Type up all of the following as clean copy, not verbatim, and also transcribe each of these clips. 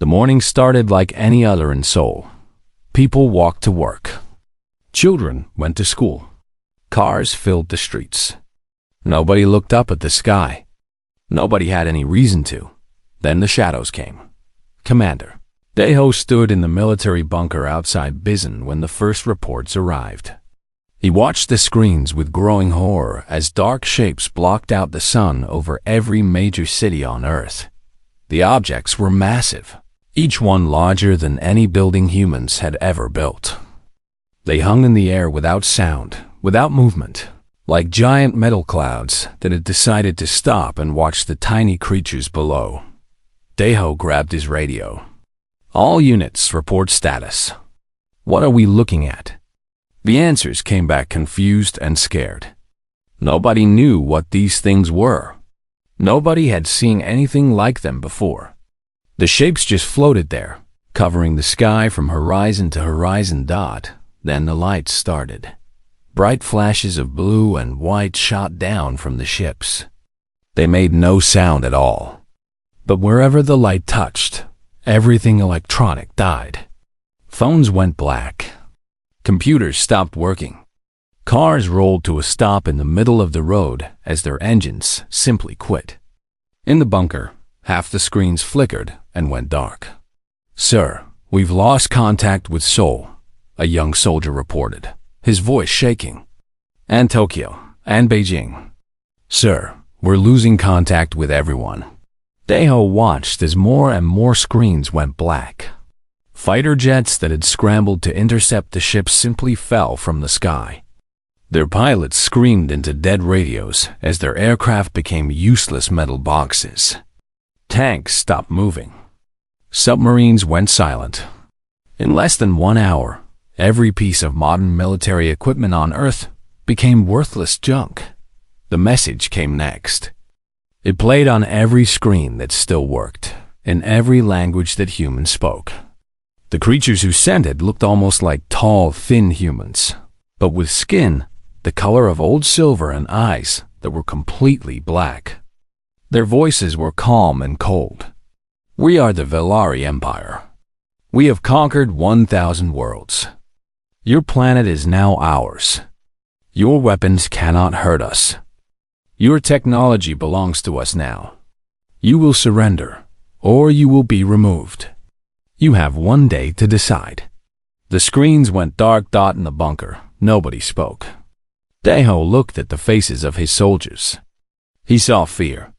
The morning started like any other in Seoul. People walked to work. Children went to school. Cars filled the streets. Nobody looked up at the sky. Nobody had any reason to. Then the shadows came. Commander Daeho stood in the military bunker outside Bizen when the first reports arrived. He watched the screens with growing horror as dark shapes blocked out the sun over every major city on Earth. The objects were massive, each one larger than any building humans had ever built. They hung in the air without sound, without movement, like giant metal clouds that had decided to stop and watch the tiny creatures below. Daeho grabbed his radio. All units report status. What are we looking at? The answers came back confused and scared. Nobody knew what these things were. Nobody had seen anything like them before. The shapes just floated there, covering the sky from horizon to horizon. Then the lights started. Bright flashes of blue and white shot down from the ships. They made no sound at all. But wherever the light touched, everything electronic died. Phones went black. Computers stopped working. Cars rolled to a stop in the middle of the road as their engines simply quit. In the bunker, half the screens flickered and went dark. "Sir, we've lost contact with Seoul," a young soldier reported, his voice shaking. "And Tokyo, and Beijing. Sir, we're losing contact with everyone." Daeho watched as more and more screens went black. Fighter jets that had scrambled to intercept the ships simply fell from the sky. Their pilots screamed into dead radios as their aircraft became useless metal boxes. Tanks stopped moving. Submarines went silent. In less than 1 hour, every piece of modern military equipment on Earth became worthless junk. The message came next. It played on every screen that still worked, in every language that humans spoke. The creatures who sent it looked almost like tall, thin humans, but with skin the color of old silver and eyes that were completely black. Their voices were calm and cold. "We are the Velari Empire. We have conquered 1,000 worlds. Your planet is now ours. Your weapons cannot hurt us. Your technology belongs to us now. You will surrender, or you will be removed. You have 1 day to decide." The screens went dark. In the bunker, nobody spoke. Daeho looked at the faces of his soldiers. He saw fear.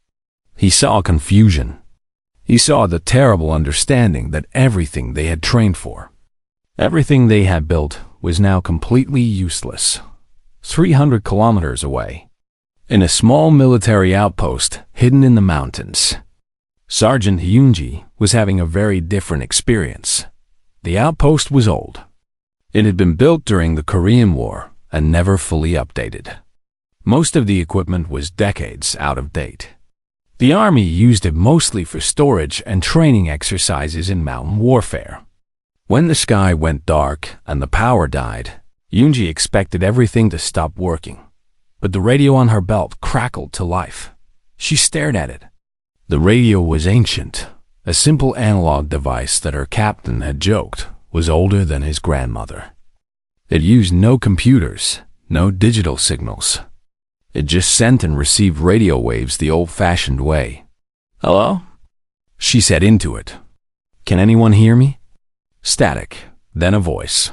He saw confusion. He saw the terrible understanding that everything they had trained for, everything they had built, was now completely useless. 300 kilometers away, in a small military outpost hidden in the mountains, Sergeant Hyunji was having a very different experience. The outpost was old. It had been built during the Korean War and never fully updated. Most of the equipment was decades out of date. The army used it mostly for storage and training exercises in mountain warfare. When the sky went dark and the power died, Hyunji expected everything to stop working. But the radio on her belt crackled to life. She stared at it. The radio was ancient. A simple analog device that her captain had joked was older than his grandmother. It used no computers, no digital signals. It just sent and received radio waves the old-fashioned way. "Hello?" she said into it. "Can anyone hear me?" Static, then a voice.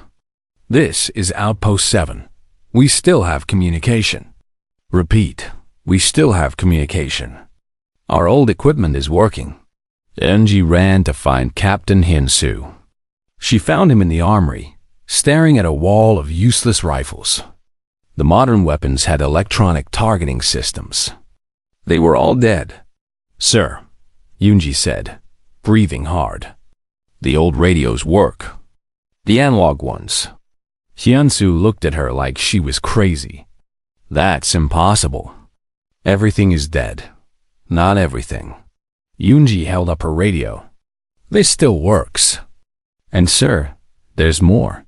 "This is Outpost 7. We still have communication." Repeat, "We still have communication. Our old equipment is working." Enji ran to find Captain Hyun-soo. She found him in the armory, staring at a wall of useless rifles. The modern weapons had electronic targeting systems. They were all dead. "Sir," Hyunji said, breathing hard. "The old radios work. The analog ones." Hyun-soo looked at her like she was crazy. "That's impossible. Everything is dead." "Not everything." Hyunji held up her radio. "This still works. And sir, there's more."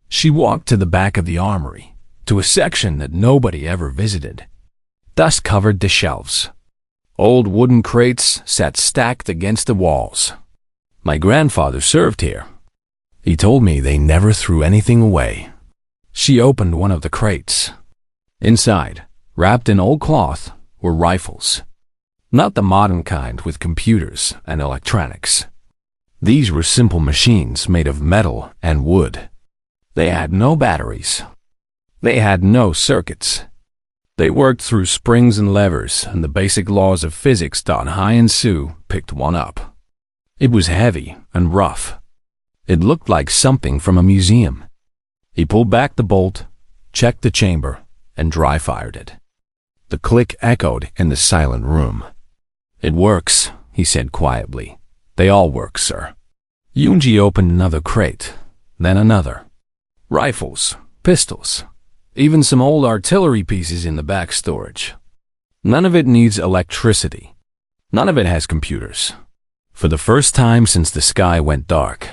She walked to the back of the armory, to a section that nobody ever visited. Dust covered the shelves. Old wooden crates sat stacked against the walls. My grandfather served here. He told me they never threw anything away. She opened one of the crates. Inside, wrapped in old cloth, were rifles. Not the modern kind with computers and electronics. These were simple machines made of metal and wood. They had no batteries. They had no circuits. They worked through springs and levers, and the basic laws of physics taught Hien Su picked one up. It was heavy and rough. It looked like something from a museum. He pulled back the bolt, checked the chamber, and dry-fired it. The click echoed in the silent room. "It works," he said quietly. "They all work, sir." Yoonji opened another crate, then another. Rifles, pistols, even some old artillery pieces in the back storage. None of it needs electricity. None of it has computers. For the first time since the sky went dark,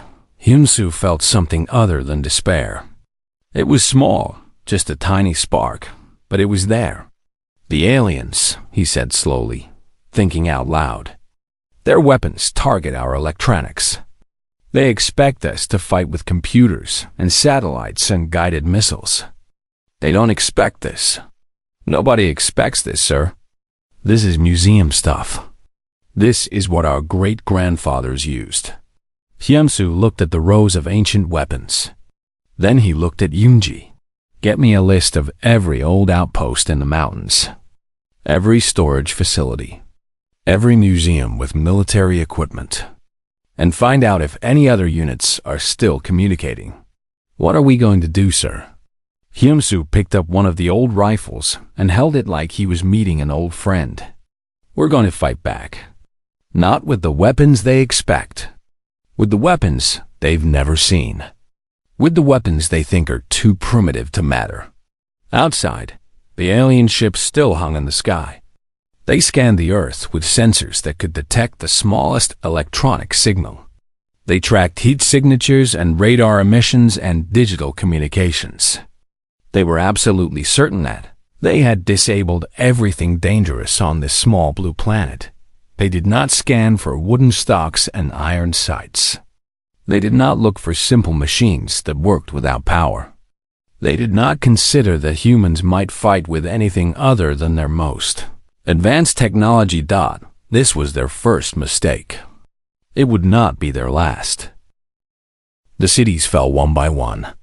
Hyun-soo felt something other than despair. It was small, just a tiny spark, but it was there. "The aliens," he said slowly, thinking out loud. "Their weapons target our electronics. They expect us to fight with computers and satellites and guided missiles. They don't expect this. Nobody expects this, sir. This is museum stuff. This is what our great-grandfathers used." Hyun-soo looked at the rows of ancient weapons. Then he looked at Yoonji. "Get me a list of every old outpost in the mountains, every storage facility, every museum with military equipment, and find out if any other units are still communicating." "What are we going to do, sir?" Hyun-soo picked up one of the old rifles and held it like he was meeting an old friend. "We're going to fight back. Not with the weapons they expect. With the weapons they've never seen. With the weapons they think are too primitive to matter." Outside, the alien ships still hung in the sky. They scanned the Earth with sensors that could detect the smallest electronic signal. They tracked heat signatures and radar emissions and digital communications. They were absolutely certain that they had disabled everything dangerous on this small blue planet. They did not scan for wooden stocks and iron sights. They did not look for simple machines that worked without power. They did not consider that humans might fight with anything other than their most advanced technology. This was their first mistake. It would not be their last. The cities fell one by one.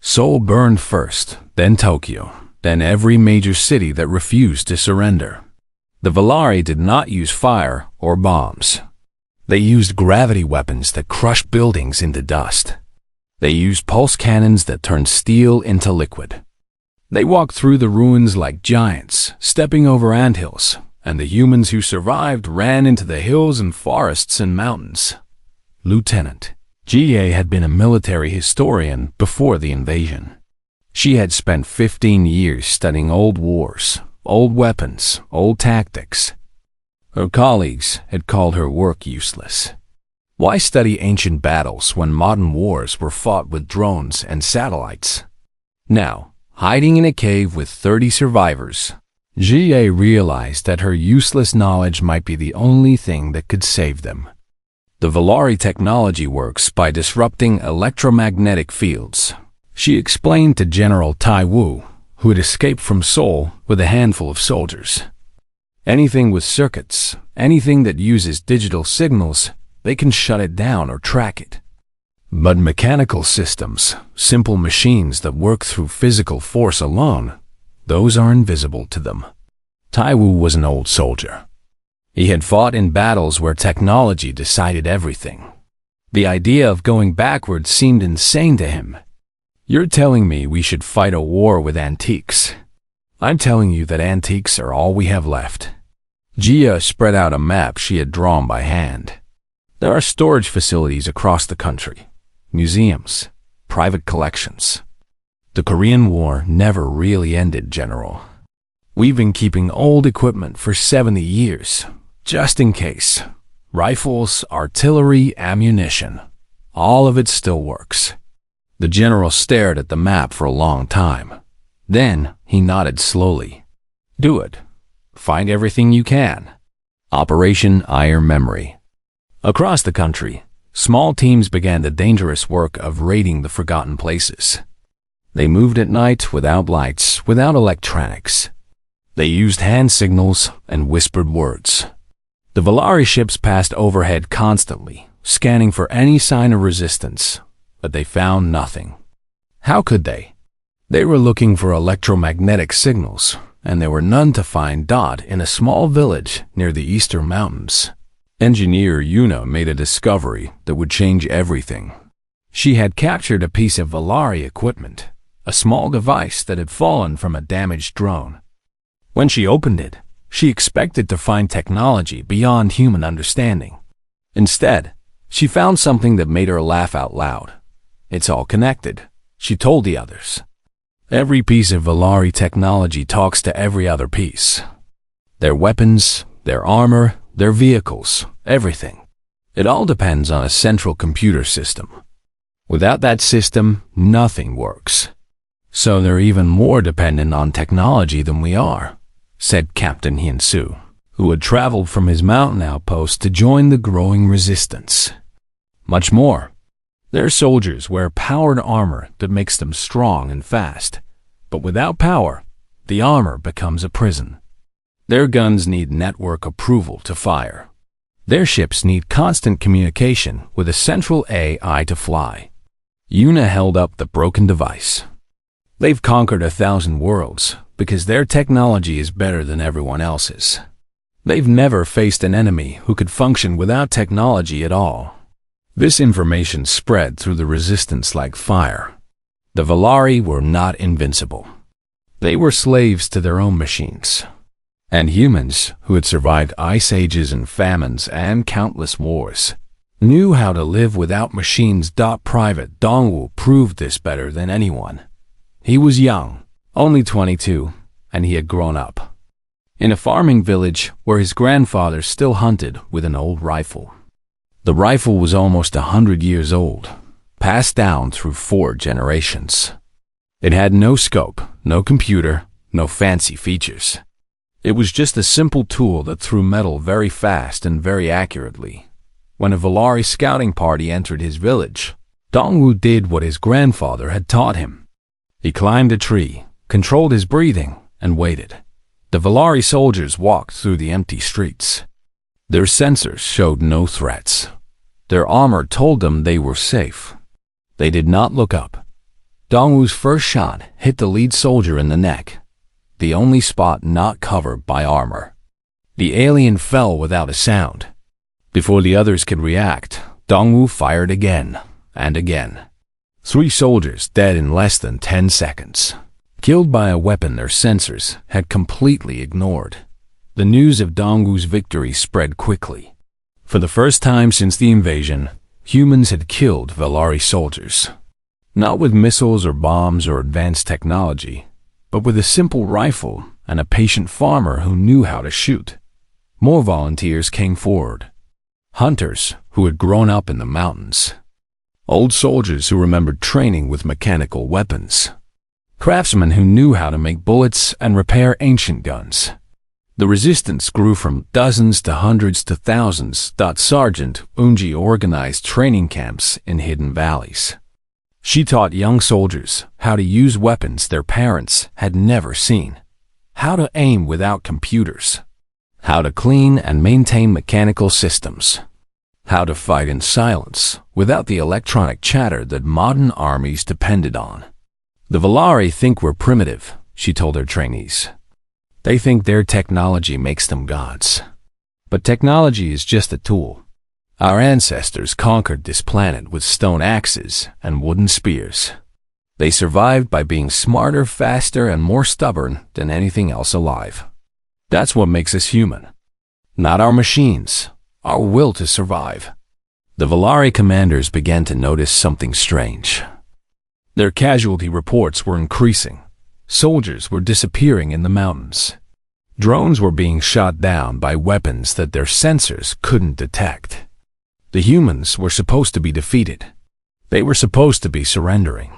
Seoul burned first, then Tokyo, then every major city that refused to surrender. The Valari did not use fire or bombs. They used gravity weapons that crushed buildings into dust. They used pulse cannons that turned steel into liquid. They walked through the ruins like giants, stepping over anthills, and the humans who survived ran into the hills and forests and mountains. Lieutenant Jie had been a military historian before the invasion. She had spent 15 years studying old wars, old weapons, old tactics. Her colleagues had called her work useless. Why study ancient battles when modern wars were fought with drones and satellites? Now, hiding in a cave with 30 survivors, Jie realized that her useless knowledge might be the only thing that could save them. The Valari technology works by disrupting electromagnetic fields. She explained to General Tai Wu, who had escaped from Seoul with a handful of soldiers. Anything with circuits, anything that uses digital signals, they can shut it down or track it. But mechanical systems, simple machines that work through physical force alone, those are invisible to them. Tai Wu was an old soldier. He had fought in battles where technology decided everything. The idea of going backwards seemed insane to him. "You're telling me we should fight a war with antiques. I'm telling you that antiques are all we have left." Jia spread out a map she had drawn by hand. "There are storage facilities across the country, museums, private collections. The Korean War never really ended, General. We've been keeping old equipment for 70 years, just in case. Rifles, artillery, ammunition. All of it still works." The general stared at the map for a long time. Then he nodded slowly. "Do it. Find everything you can." Operation Iron Memory. Across the country, Small teams began the dangerous work of raiding the forgotten places. They moved at night without lights, without electronics. They used hand signals and whispered words. The Valari ships passed overhead constantly, scanning for any sign of resistance, but they found nothing. How could they? They were looking for electromagnetic signals, and there were none to find in a small village near the eastern mountains. Engineer Yuna made a discovery that would change everything. She had captured a piece of Valari equipment, a small device that had fallen from a damaged drone. When she opened it, she expected to find technology beyond human understanding. Instead, she found something that made her laugh out loud. "It's all connected," she told the others. Every piece of Valari technology talks to every other piece. Their weapons, their armor, their vehicles, everything. It all depends on a central computer system. Without that system, nothing works. "So they're even more dependent on technology than we are," said Captain Hyun-soo, who had traveled from his mountain outpost to join the growing resistance. Much more. Their soldiers wear powered armor that makes them strong and fast, but without power, the armor becomes a prison. Their guns need network approval to fire. Their ships need constant communication with a central AI to fly. Yuna held up the broken device. "They've conquered 1,000 worlds because their technology is better than everyone else's. They've never faced an enemy who could function without technology at all." This information spread through the resistance like fire. The Valari were not invincible. They were slaves to their own machines. And humans, who had survived ice ages and famines and countless wars, knew how to live without machines. Private Dongwoo proved this better than anyone. He was young, only 22, and he had grown up in a farming village where his grandfather still hunted with an old rifle. The rifle was almost 100 years old, passed down through 4 generations. It had no scope, no computer, no fancy features. It was just a simple tool that threw metal very fast and very accurately. When a Valari scouting party entered his village, Dongwoo did what his grandfather had taught him. He climbed a tree, controlled his breathing, and waited. The Valari soldiers walked through the empty streets. Their sensors showed no threats. Their armor told them they were safe. They did not look up. Dongwoo's first shot hit the lead soldier in the neck, the only spot not covered by armor. The alien fell without a sound. Before the others could react, Dongwoo fired again and again. 3 soldiers dead in less than 10 seconds, killed by a weapon their sensors had completely ignored. The news of Dongwoo's victory spread quickly. For the first time since the invasion, humans had killed Valari soldiers. Not with missiles or bombs or advanced technology, but with a simple rifle and a patient farmer who knew how to shoot. More volunteers came forward. Hunters who had grown up in the mountains. Old soldiers who remembered training with mechanical weapons. Craftsmen who knew how to make bullets and repair ancient guns. The resistance grew from dozens to hundreds to thousands. Sergeant Unji organized training camps in hidden valleys. She taught young soldiers how to use weapons their parents had never seen, how to aim without computers, how to clean and maintain mechanical systems, how to fight in silence without the electronic chatter that modern armies depended on. "The Valari think we're primitive," she told her trainees. "They think their technology makes them gods. But technology is just a tool. Our ancestors conquered this planet with stone axes and wooden spears. They survived by being smarter, faster, and more stubborn than anything else alive. That's what makes us human. Not our machines, our will to survive." The Valari commanders began to notice something strange. Their casualty reports were increasing. Soldiers were disappearing in the mountains. Drones were being shot down by weapons that their sensors couldn't detect. The humans were supposed to be defeated. They were supposed to be surrendering.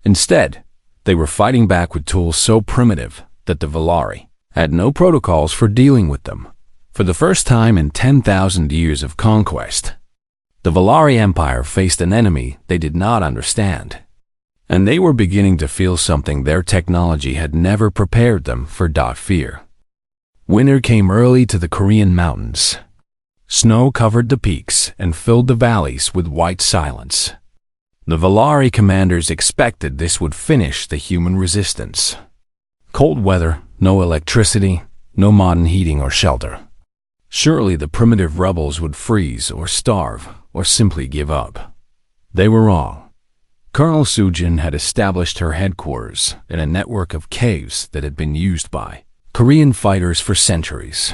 Instead, they were fighting back with tools so primitive that the Valari had no protocols for dealing with them. For the first time in 10,000 years of conquest, The Valari Empire faced an enemy they did not understand, and they were beginning to feel something their technology had never prepared them for. Fear. Winter came early to the Korean mountains. Snow covered the peaks and filled the valleys with white silence. The Valari commanders expected this would finish the human resistance. Cold weather, no electricity, no modern heating or shelter. Surely the primitive rebels would freeze or starve or simply give up. They were wrong. Colonel Sujin had established her headquarters in a network of caves that had been used by Korean fighters for centuries.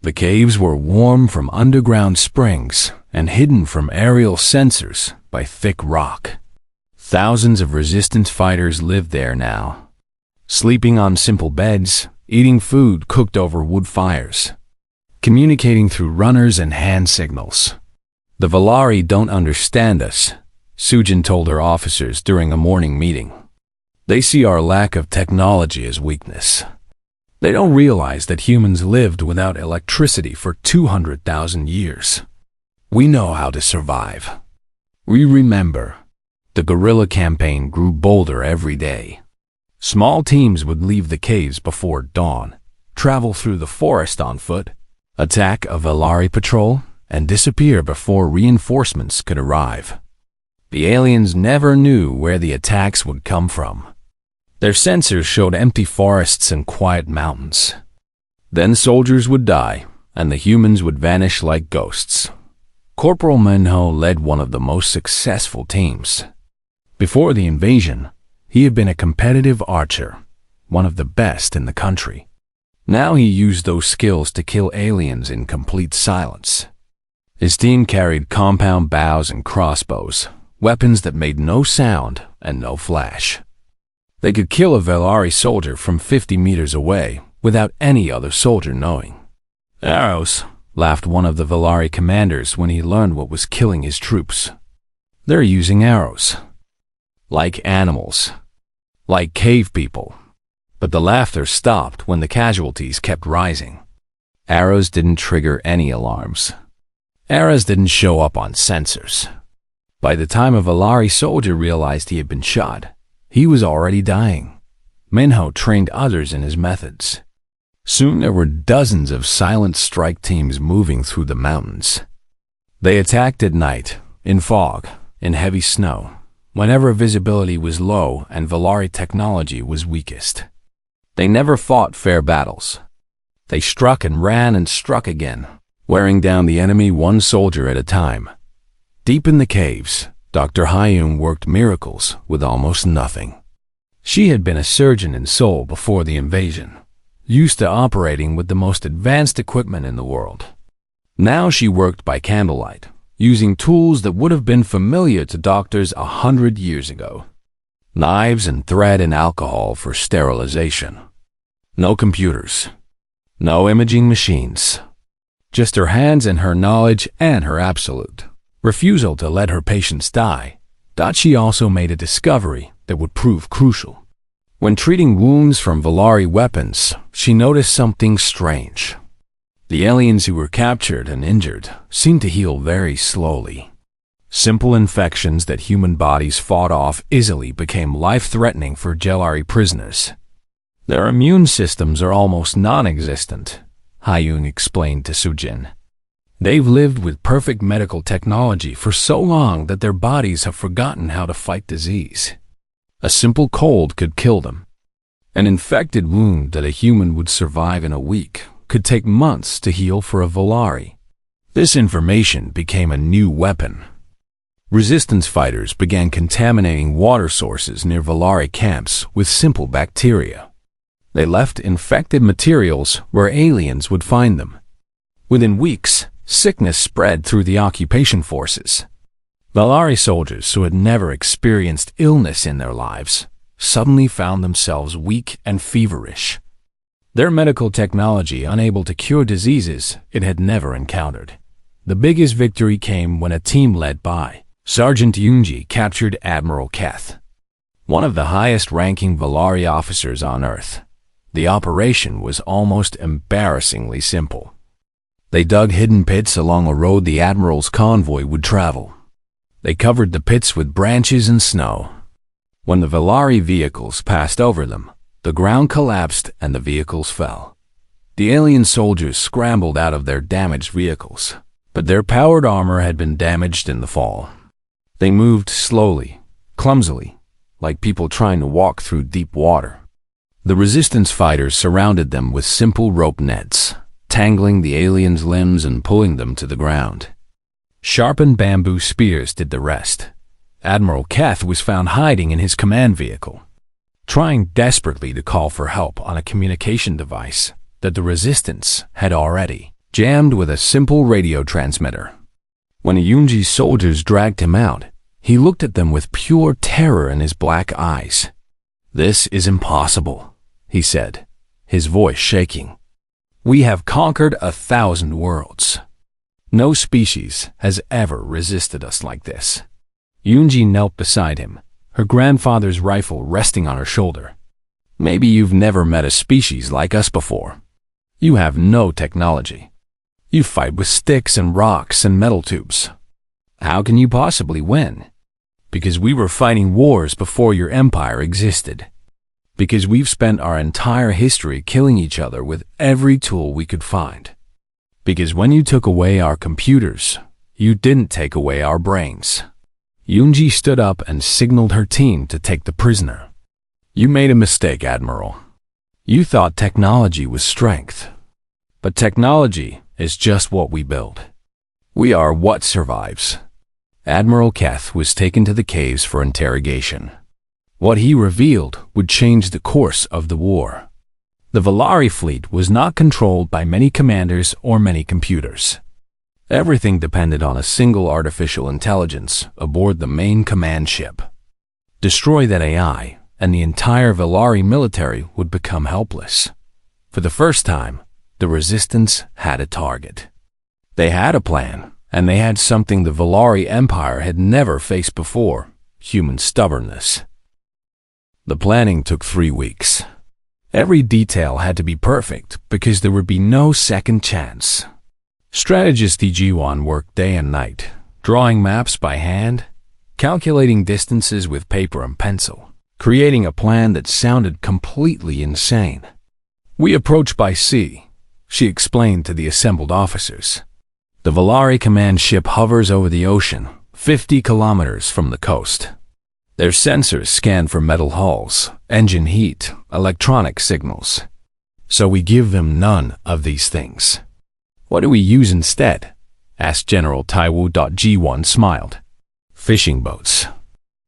The caves were warm from underground springs and hidden from aerial sensors by thick rock. Thousands of resistance fighters lived there now, sleeping on simple beds, eating food cooked over wood fires, communicating through runners and hand signals. The Valari don't understand us, Sujin told her officers during a morning meeting. They see our lack of technology as weakness. They don't realize that humans lived without electricity for 200,000 years. We know how to survive. We remember. The guerrilla campaign grew bolder every day. Small teams would leave the caves before dawn, travel through the forest on foot, attack a Valari patrol, and disappear before reinforcements could arrive. The aliens never knew where the attacks would come from. Their sensors showed empty forests and quiet mountains. Then soldiers would die, and the humans would vanish like ghosts. Corporal Minho led one of the most successful teams. Before the invasion, he had been a competitive archer, one of the best in the country. Now he used those skills to kill aliens in complete silence. His team carried compound bows and crossbows, weapons that made no sound and no flash. They could kill a Valari soldier from 50 meters away without any other soldier knowing. Arrows, laughed one of the Valari commanders when he learned what was killing his troops. They're using arrows. Like animals. Like cave people. But the laughter stopped when the casualties kept rising. Arrows didn't trigger any alarms. Arrows didn't show up on sensors. By the time a Valari soldier realized he had been shot, he was already dying. Minho trained others in his methods. Soon there were dozens of silent strike teams moving through the mountains. They attacked at night, in fog, in heavy snow, whenever visibility was low and Valari technology was weakest. They never fought fair battles. They struck and ran and struck again, wearing down the enemy one soldier at a time. Deep in the caves, Dr. Hyun worked miracles with almost nothing. She had been a surgeon in Seoul before the invasion, used to operating with the most advanced equipment in the world. Now she worked by candlelight, using tools that would have been familiar to doctors 100 years ago. Knives and thread and alcohol for sterilization. No computers. No imaging machines. Just her hands and her knowledge and her absolute refusal to let her patients die. She also made a discovery that would prove crucial. When treating wounds from Valari weapons, she noticed something strange. The aliens who were captured and injured seemed to heal very slowly. Simple infections that human bodies fought off easily became life-threatening for Valari prisoners. Their immune systems are almost non-existent, Hyun explained to Sujin. They've lived with perfect medical technology for so long that their bodies have forgotten how to fight disease. A simple cold could kill them. An infected wound that a human would survive in a week could take months to heal for a Valari. This information became a new weapon. Resistance fighters began contaminating water sources near Valari camps with simple bacteria. They left infected materials where aliens would find them. Within weeks, sickness spread through the occupation forces. Valari soldiers who had never experienced illness in their lives suddenly found themselves weak and feverish. Their medical technology unable to cure diseases it had never encountered. The biggest victory came when a team led by Sergeant Yoonji captured Admiral Keth, one of the highest-ranking Valari officers on Earth. The operation was almost embarrassingly simple. They dug hidden pits along a road the Admiral's convoy would travel. They covered the pits with branches and snow. When the Valari vehicles passed over them, the ground collapsed and the vehicles fell. The alien soldiers scrambled out of their damaged vehicles, but their powered armor had been damaged in the fall. They moved slowly, clumsily, like people trying to walk through deep water. The resistance fighters surrounded them with simple rope nets, tangling the aliens' limbs and pulling them to the ground. Sharpened bamboo spears did the rest. Admiral Keth was found hiding in his command vehicle, trying desperately to call for help on a communication device that the resistance had already jammed with a simple radio transmitter. When Yunji's soldiers dragged him out, he looked at them with pure terror in his black eyes. "This is impossible," he said, his voice shaking. "We have conquered 1,000 worlds. No species has ever resisted us like this." Yunji knelt beside him, her grandfather's rifle resting on her shoulder. "Maybe you've never met a species like us before. You have no technology. You fight with sticks and rocks and metal tubes. How can you possibly win? Because we were fighting wars before your empire existed. Because we've spent our entire history killing each other with every tool we could find. Because when you took away our computers, you didn't take away our brains." Yunji stood up and signaled her team to take the prisoner. "You made a mistake, Admiral. You thought technology was strength. But technology is just what we build. We are what survives." Admiral Keth was taken to the caves for interrogation. What he revealed would change the course of the war. The Valari fleet was not controlled by many commanders or many computers. Everything depended on a single artificial intelligence aboard the main command ship. Destroy that AI, and the entire Valari military would become helpless. For the first time, the Resistance had a target. They had a plan, and they had something the Valari Empire had never faced before: human stubbornness. The planning took 3 weeks. Every detail had to be perfect because there would be no second chance. Strategist Jiwan worked day and night, drawing maps by hand, calculating distances with paper and pencil, creating a plan that sounded completely insane. "We approach by sea," she explained to the assembled officers. "The Valari command ship hovers over the ocean, 50 kilometers from the coast. Their sensors scan for metal hulls, engine heat, electronic signals. So we give them none of these things." "What do we use instead?" asked General Taiwu. G1 smiled. "Fishing boats.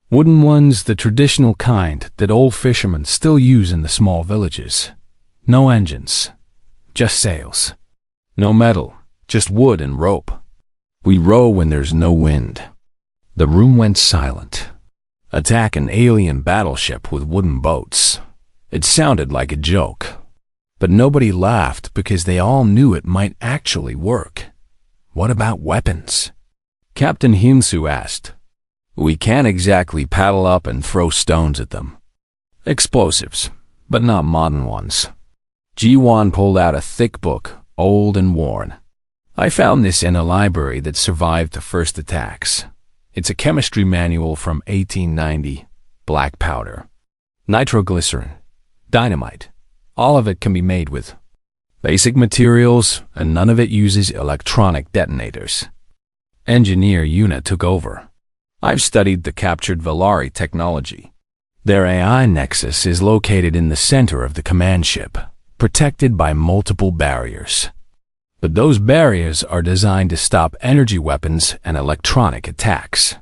Wooden ones, the traditional kind that old fishermen still use in the small villages. No engines, just sails. No metal, just wood and rope. We row when there's no wind." The room went silent. Attack an alien battleship with wooden boats. It sounded like a joke. But nobody laughed because they all knew it might actually work. "What about weapons?" Captain Hinsu asked. "We can't exactly paddle up and throw stones at them. Explosives, but not modern ones." Jiwan pulled out a thick book, old and worn. "I found this in a library that survived the first attacks. It's a chemistry manual from 1890. Black powder, nitroglycerin, dynamite. All of it can be made with basic materials, and none of it uses electronic detonators." Engineer Yuna took over. "I've studied the captured Valari technology. Their AI nexus is located in the center of the command ship, protected by multiple barriers. But those barriers are designed to stop energy weapons and electronic attacks.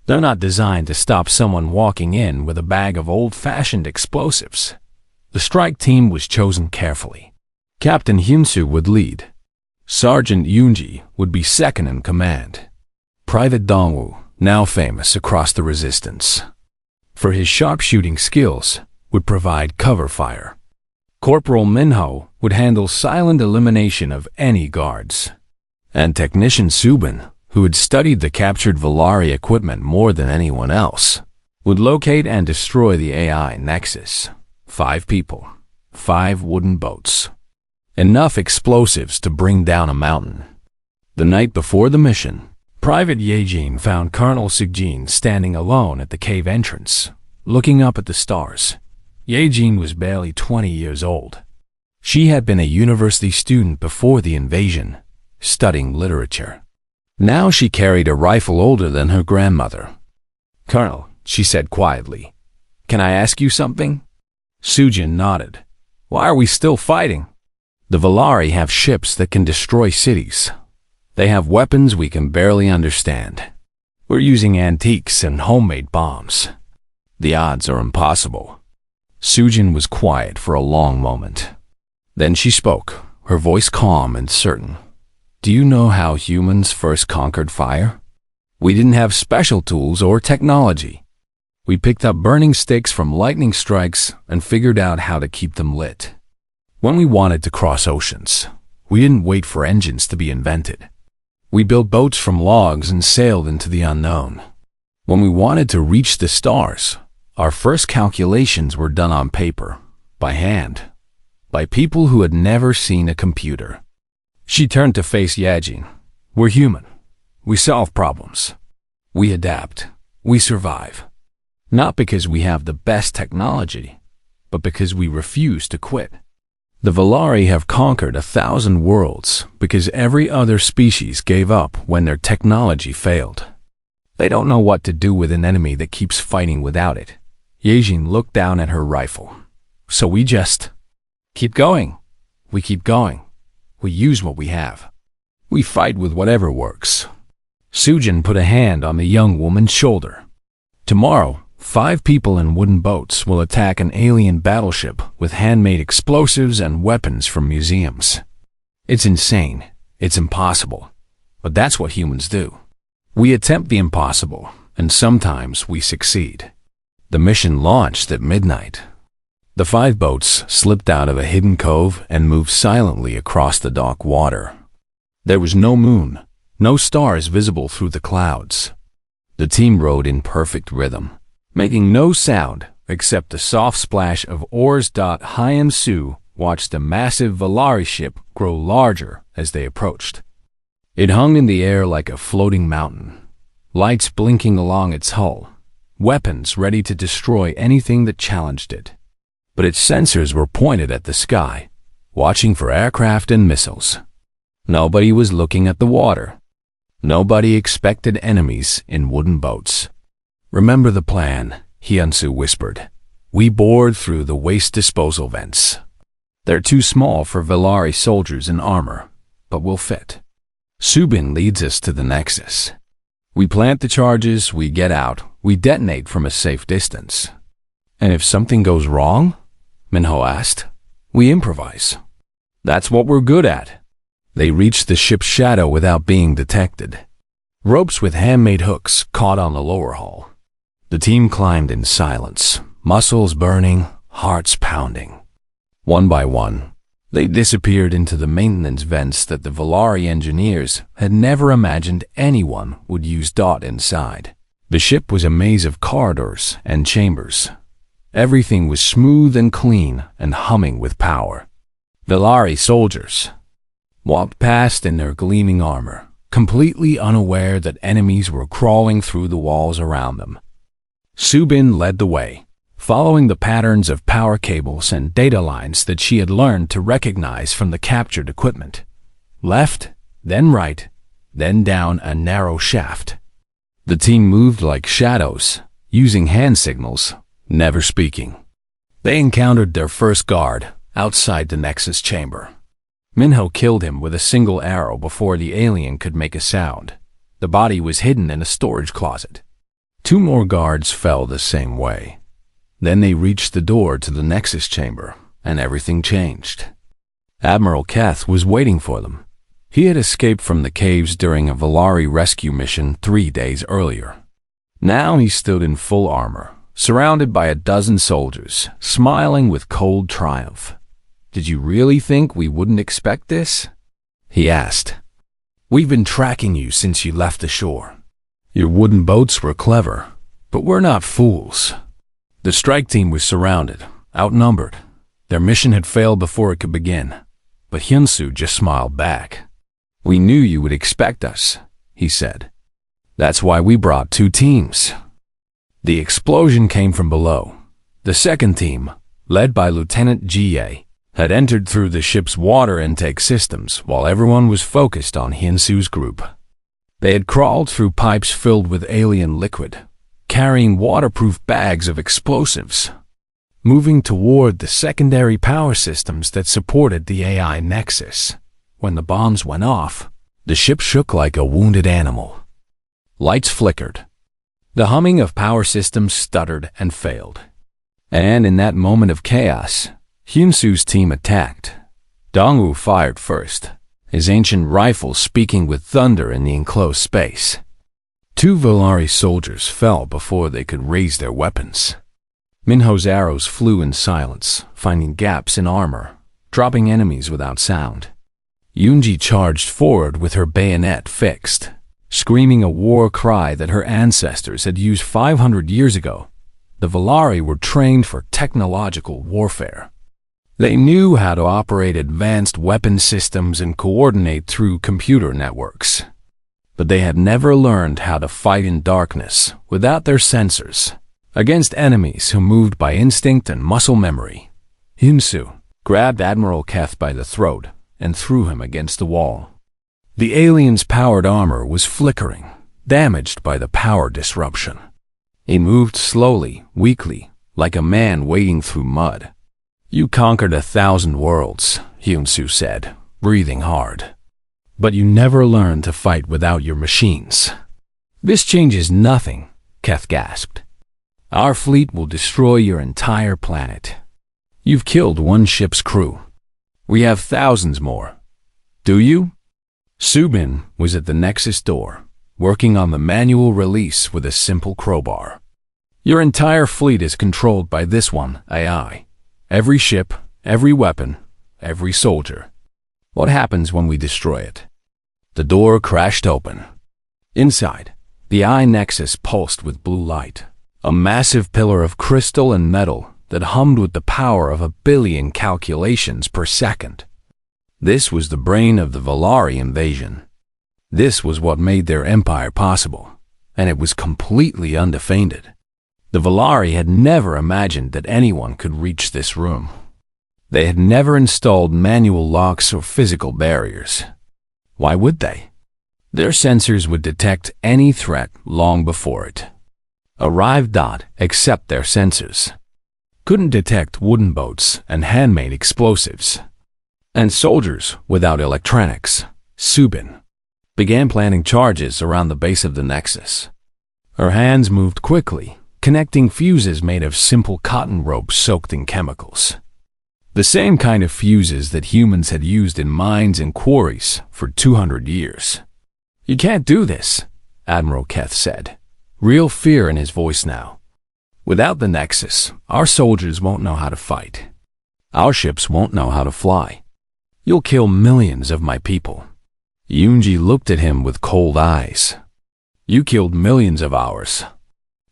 They're not designed to stop someone walking in with a bag of old-fashioned explosives." The strike team was chosen carefully. Captain Hinsu would lead. Sergeant Yunji would be second in command. Private Dongwu, now famous across the Resistance, for his sharpshooting skills, would provide cover fire. Corporal Minho would handle silent elimination of any guards. And Technician Subin, who had studied the captured Valari equipment more than anyone else, would locate and destroy the AI nexus. 5 people, 5 wooden boats. Enough explosives to bring down a mountain. The night before the mission, Private Yejin found Colonel Sigjin standing alone at the cave entrance, looking up at the stars. Yejin was barely 20 years old. She had been a university student before the invasion, studying literature. Now she carried a rifle older than her grandmother. "Colonel," she said quietly, "can I ask you something?" Sujin nodded. "Why are we still fighting?" "The Valari have ships that can destroy cities. They have weapons we can barely understand. We're using antiques and homemade bombs. The odds are impossible." Sujin was quiet for a long moment. Then she spoke, her voice calm and certain. "Do you know how humans first conquered fire? We didn't have special tools or technology. We picked up burning sticks from lightning strikes and figured out how to keep them lit. When we wanted to cross oceans, we didn't wait for engines to be invented. We built boats from logs and sailed into the unknown. When we wanted to reach the stars, our first calculations were done on paper, by hand, by people who had never seen a computer." She turned to face Yejin. "We're human. We solve problems. We adapt. We survive. Not because we have the best technology, but because we refuse to quit. The Valari have conquered 1,000 worlds because every other species gave up when their technology failed. They don't know what to do with an enemy that keeps fighting without it." Yejin looked down at her rifle. "So we just keep going. We keep going. We use what we have. We fight with whatever works." Sujin put a hand on the young woman's shoulder. "Tomorrow, 5 people in wooden boats will attack an alien battleship with handmade explosives and weapons from museums. It's insane. It's impossible. But that's what humans do. We attempt the impossible, and sometimes we succeed." The mission launched at midnight. The 5 boats slipped out of a hidden cove and moved silently across the dark water. There was no moon, no stars visible through the clouds. The team rowed in perfect rhythm, making no sound except the soft splash of oars. Hyam Su watched a massive Valari ship grow larger as they approached. It hung in the air like a floating mountain, lights blinking along its hull, weapons ready to destroy anything that challenged it. But its sensors were pointed at the sky, watching for aircraft and missiles. Nobody was looking at the water. Nobody expected enemies in wooden boats. "Remember the plan," Hyunsu whispered. "We bored through the waste disposal vents. They're too small for Valari soldiers in armor, but will fit. Subin leads us to the Nexus. We plant the charges, we get out, we detonate from a safe distance. And if something goes wrong," Minho asked, "we improvise. That's what we're good at." They reached the ship's shadow without being detected. Ropes with handmade hooks caught on the lower hull. The team climbed in silence, muscles burning, hearts pounding. One by one, they disappeared into the maintenance vents that the Valari engineers had never imagined anyone would use. Inside, the ship was a maze of corridors and chambers. Everything was smooth and clean and humming with power. Valari soldiers walked past in their gleaming armor, completely unaware that enemies were crawling through the walls around them. Subin led the way, following the patterns of power cables and data lines that she had learned to recognize from the captured equipment. Left, then right, then down a narrow shaft. The team moved like shadows, using hand signals, never speaking. They encountered their first guard outside the Nexus chamber. Minho killed him with a single arrow before the alien could make a sound. The body was hidden in a storage closet. 2 more guards fell the same way. Then they reached the door to the Nexus chamber, and everything changed. Admiral Keth was waiting for them. He had escaped from the caves during a Valari rescue mission 3 days earlier. Now he stood in full armor, surrounded by a dozen soldiers, smiling with cold triumph. "Did you really think we wouldn't expect this?" he asked. "We've been tracking you since you left the shore. Your wooden boats were clever, but we're not fools." The strike team was surrounded, outnumbered. Their mission had failed before it could begin. but Hyunsu just smiled back. "We knew you would expect us," he said. "That's why we brought 2 teams." The explosion came from below. The second team, led by Lieutenant Ga, had entered through the ship's water intake systems while everyone was focused on Hyunsu's group. They had crawled through pipes filled with alien liquid, carrying waterproof bags of explosives, moving toward the secondary power systems that supported the AI Nexus. When the bombs went off, the ship shook like a wounded animal. Lights flickered. The humming of power systems stuttered and failed. And in that moment of chaos, Hyunsu's team attacked. Dongwoo fired first, his ancient rifle speaking with thunder in the enclosed space. 2 Volari soldiers fell before they could raise their weapons. Minho's arrows flew in silence, finding gaps in armor, dropping enemies without sound. Yoonji charged forward with her bayonet fixed, screaming a war cry that her ancestors had used 500 years ago. The Volari were trained for technological warfare. They knew how to operate advanced weapon systems and coordinate through computer networks. But they had never learned how to fight in darkness without their sensors, against enemies who moved by instinct and muscle memory. Hyunsu grabbed Admiral Keth by the throat and threw him against the wall. The alien's powered armor was flickering, damaged by the power disruption. He moved slowly, weakly, like a man wading through mud. "You conquered 1,000 worlds," Hyunsu said, breathing hard. "But you never learned to fight without your machines." "This changes nothing," Keth gasped. "Our fleet will destroy your entire planet. You've killed 1 ship's crew. We have thousands more. Do you?" Subin was at the Nexus door, working on the manual release with a simple crowbar. "Your entire fleet is controlled by this one AI. Every ship, every weapon, every soldier. What happens when we destroy it?" The door crashed open. Inside, the AI Nexus pulsed with blue light, a massive pillar of crystal and metal that hummed with the power of 1 billion calculations per second. This was the brain of the Volari invasion. This was what made their empire possible, and it was completely undefended. The Volari had never imagined that anyone could reach this room. They had never installed manual locks or physical barriers. Why would they? Their sensors would detect any threat long before it. Arrived dot, except their sensors couldn't detect wooden boats and handmade explosives. And soldiers without electronics. Subin began planting charges around the base of the Nexus. Her hands moved quickly, connecting fuses made of simple cotton ropes soaked in chemicals. The same kind of fuses that humans had used in mines and quarries for 200 years. "You can't do this," Admiral Keth said, real fear in his voice now. "Without the Nexus, our soldiers won't know how to fight. Our ships won't know how to fly. You'll kill millions of my people." Yoonji looked at him with cold eyes. "You killed millions of ours.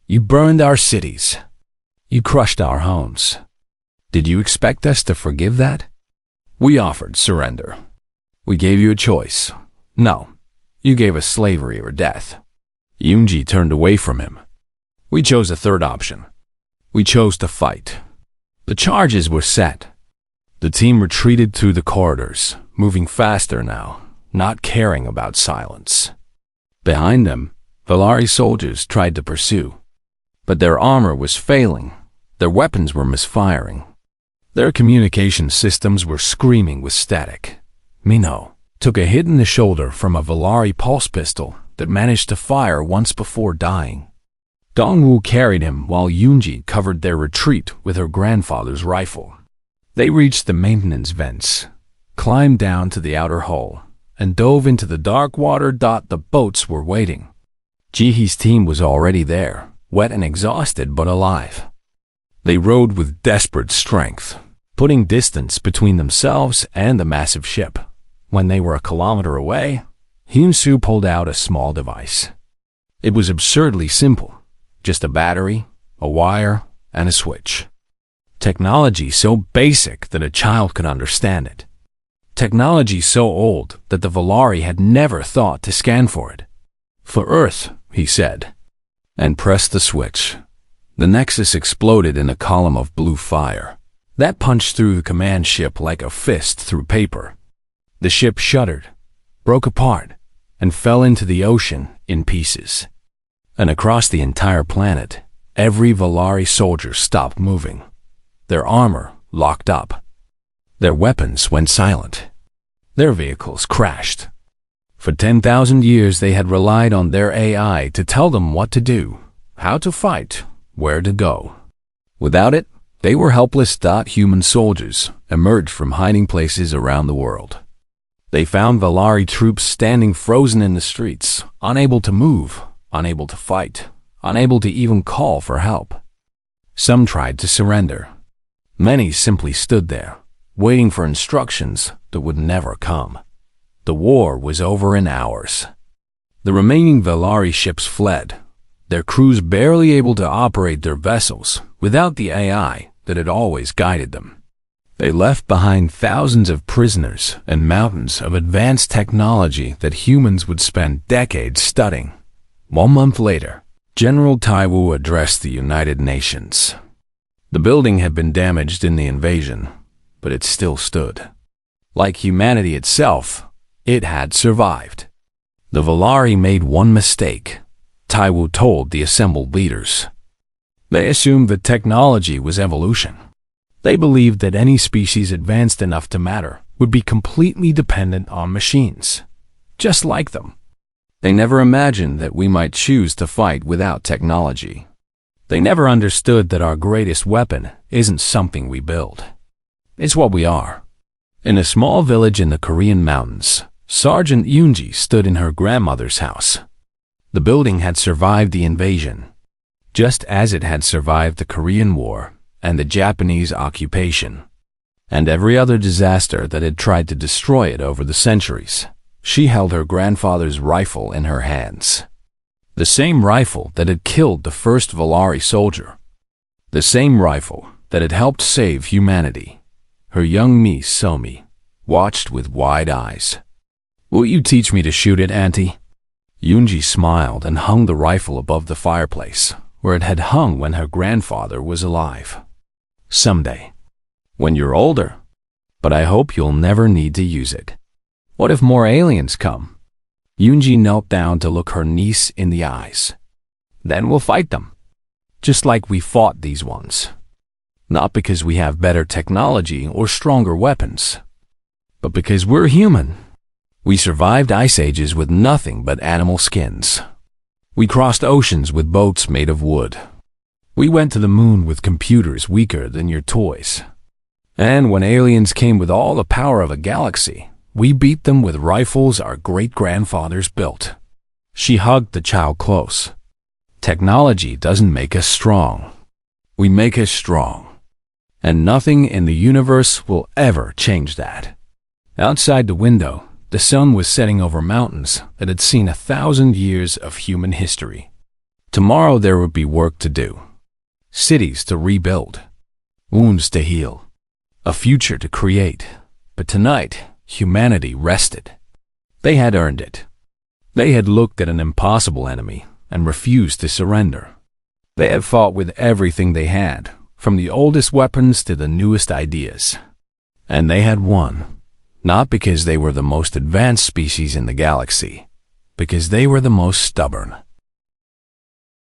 You burned our cities. You crushed our homes. Did you expect us to forgive that? We offered surrender. We gave you a choice. No, you gave us slavery or death." Yoonji turned away from him. "We chose a third option. We chose to fight." The charges were set. The team retreated through the corridors, moving faster now, not caring about silence. Behind them, Volari soldiers tried to pursue. But their armor was failing. Their weapons were misfiring. Their communication systems were screaming with static. Minho took a hit in the shoulder from a Volari pulse pistol that managed to fire once before dying. Dongwoo carried him while Yoonji covered their retreat with her grandfather's rifle. They reached the maintenance vents, climbed down to the outer hull, and dove into the dark water. The boats were waiting. Jihee's team was already there, wet and exhausted but alive. They rowed with desperate strength, putting distance between themselves and the massive ship. When they were a kilometer away, Hyunsu pulled out a small device. It was absurdly simple, just a battery, a wire, and a switch. Technology so basic that a child could understand it. Technology so old that the Valari had never thought to scan for it. "For Earth," he said, and pressed the switch. The Nexus exploded in a column of blue fire that punched through the command ship like a fist through paper. The ship shuddered, broke apart, and fell into the ocean in pieces. And across the entire planet, every Valari soldier stopped moving. Their armor locked up. Their weapons went silent. Their vehicles crashed. For 10,000 years they had relied on their AI to tell them what to do, how to fight, where to go. Without it, they were helpless. Human soldiers emerged from hiding places around the world. They found Valari troops standing frozen in the streets, unable to move, unable to fight, unable to even call for help. Some tried to surrender. Many simply stood there, waiting for instructions that would never come. The war was over in hours. The remaining Valari ships fled, their crews barely able to operate their vessels without the AI that had always guided them. They left behind thousands of prisoners and mountains of advanced technology that humans would spend decades studying. 1 month later, General Taiwu addressed the United Nations. The building had been damaged in the invasion, but it still stood. Like humanity itself, it had survived. The Valari made one mistake, Taiwu told the assembled leaders. They assumed that technology was evolution. They believed that any species advanced enough to matter would be completely dependent on machines, just like them. They never imagined that we might choose to fight without technology. They never understood that our greatest weapon isn't something we build. It's what we are. In a small village in the Korean mountains, Sergeant Yoonji stood in her grandmother's house. The building had survived the invasion, just as it had survived the Korean War and the Japanese occupation, and every other disaster that had tried to destroy it over the centuries. She held her grandfather's rifle in her hands. The same rifle that had killed the first Valari soldier. The same rifle that had helped save humanity. Her young niece, Somi, watched with wide eyes. "Will you teach me to shoot it, Auntie?" Yoonji smiled and hung the rifle above the fireplace, where it had hung when her grandfather was alive. "Someday. When you're older. But I hope you'll never need to use it. What if more aliens come?" Yoonji knelt down to look her niece in the eyes. "Then we'll fight them. Just like we fought these ones. Not because we have better technology or stronger weapons, but because we're human. We survived ice ages with nothing but animal skins. We crossed oceans with boats made of wood. We went to the moon with computers weaker than your toys. And when aliens came with all the power of a galaxy, we beat them with rifles our great-grandfathers built." She hugged the child close. "Technology doesn't make us strong. We make us strong. And nothing in the universe will ever change that." Outside the window, the sun was setting over mountains that had seen 1,000 years of human history. Tomorrow there would be work to do. Cities to rebuild. Wounds to heal. A future to create. But tonight, humanity rested. They had earned it. They had looked at an impossible enemy and refused to surrender. They had fought with everything they had, from the oldest weapons to the newest ideas. And they had won. Not because they were the most advanced species in the galaxy, because they were the most stubborn.